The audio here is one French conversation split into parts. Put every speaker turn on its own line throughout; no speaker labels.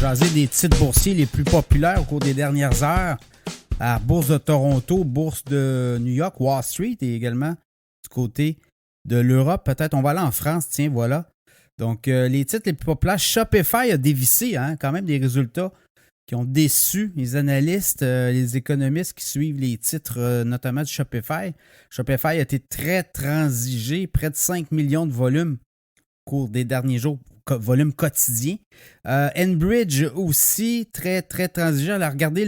jaser des titres boursiers les plus populaires au cours des dernières heures. À la Bourse de Toronto, Bourse de New York, Wall Street et également du côté de l'Europe. Peut-être on va aller en France, tiens, voilà. Donc, les titres les plus populaires, Shopify a dévissé, quand même des résultats qui ont déçu les analystes, les économistes qui suivent les titres, notamment de Shopify. Shopify a été très transigé, près de 5 millions de volumes au cours des derniers jours, volume quotidien. Enbridge aussi, très, très transigé. Alors, regardez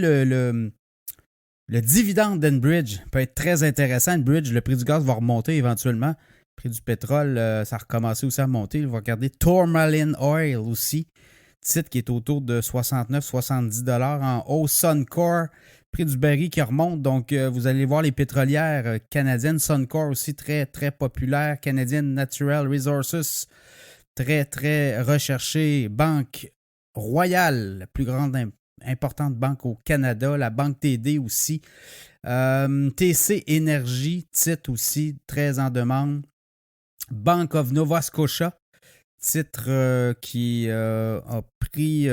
le dividende d'Enbridge peut être très intéressant. Enbridge, le prix du gaz va remonter éventuellement. Le prix du pétrole, ça a recommencé aussi à monter. On va regarder Tourmaline Oil aussi. Titre qui est autour de 69-70 $ en hausse. Suncor, prix du baril qui remonte. Donc, vous allez voir les pétrolières canadiennes. Suncor aussi très, très populaire. Canadian Natural Resources, très, très recherché. Banque Royale, la plus grande importante banque au Canada. La Banque TD aussi. TC Énergie, titre aussi très en demande. Bank of Nova Scotia, titre qui a pris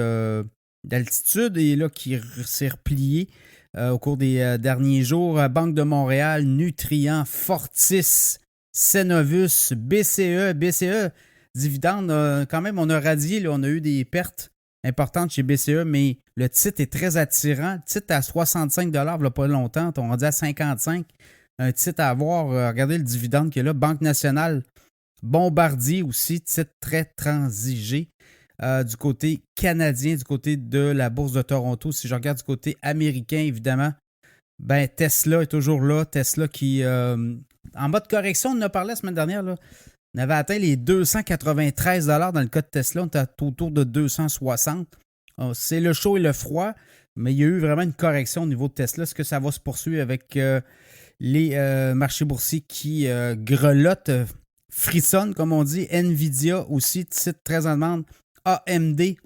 d'altitude et là qui s'est replié au cours des derniers jours. Banque de Montréal, Nutrien, Fortis, Cenovus, BCE, dividende, quand même, on a radié, là, on a eu des pertes importantes chez BCE, mais le titre est très attirant. Le titre à 65 $, il n'y a pas longtemps, on a dit à 55 $. Un titre à avoir, regardez le dividende qu'il y a là. Banque nationale, Bombardier aussi, titre très transigé. Du côté canadien, du côté de la Bourse de Toronto. Si je regarde du côté américain, évidemment, ben Tesla est toujours là. Tesla qui, en mode correction, on en a parlé la semaine dernière, là. On avait atteint les 293 $ dans le cas de Tesla. On était autour de 260. C'est le chaud et le froid, mais il y a eu vraiment une correction au niveau de Tesla. Est-ce que ça va se poursuivre avec les marchés boursiers qui grelottent, frissonnent, comme on dit? Nvidia aussi, titre très en demande. AMD,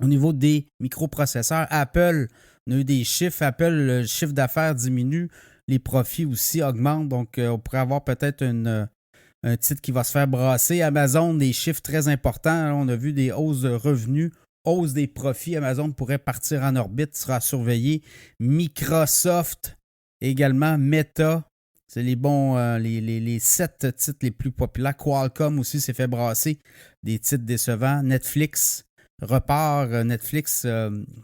au niveau des microprocesseurs. Apple, on a eu des chiffres. Apple, le chiffre d'affaires diminue. Les profits aussi augmentent. Donc, on pourrait avoir peut-être un titre qui va se faire brasser. Amazon, des chiffres très importants. Là, on a vu des hausses de revenus, hausse des profits. Amazon pourrait partir en orbite, sera surveillé. Microsoft, également Meta. C'est les bons, les 7 titres les plus populaires. Qualcomm aussi s'est fait brasser. Des titres décevants. Netflix repart. Netflix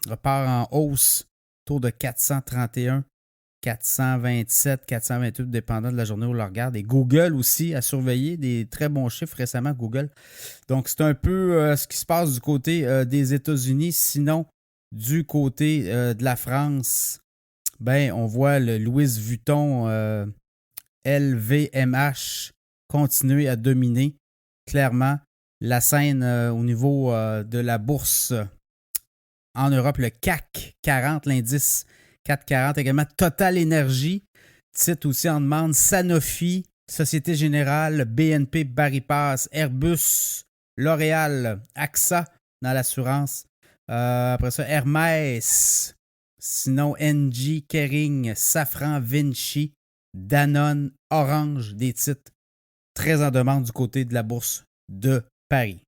repart en hausse. Autour de 431. 427, 428, dépendant de la journée où on le regarde. Et Google aussi a surveillé des très bons chiffres récemment, Google. Donc, c'est un peu ce qui se passe du côté des États-Unis. Sinon, du côté de la France, ben, on voit le Louis Vuitton LVMH continuer à dominer clairement la scène au niveau de la bourse en Europe. Le CAC 40, l'indice 440, également Total Energy, titre aussi en demande, Sanofi, Société Générale, BNP Paribas, Airbus, L'Oréal, AXA dans l'assurance. Après ça, Hermès, sinon Engie, Kering, Safran, Vinci, Danone, Orange, des titres très en demande du côté de la bourse de Paris.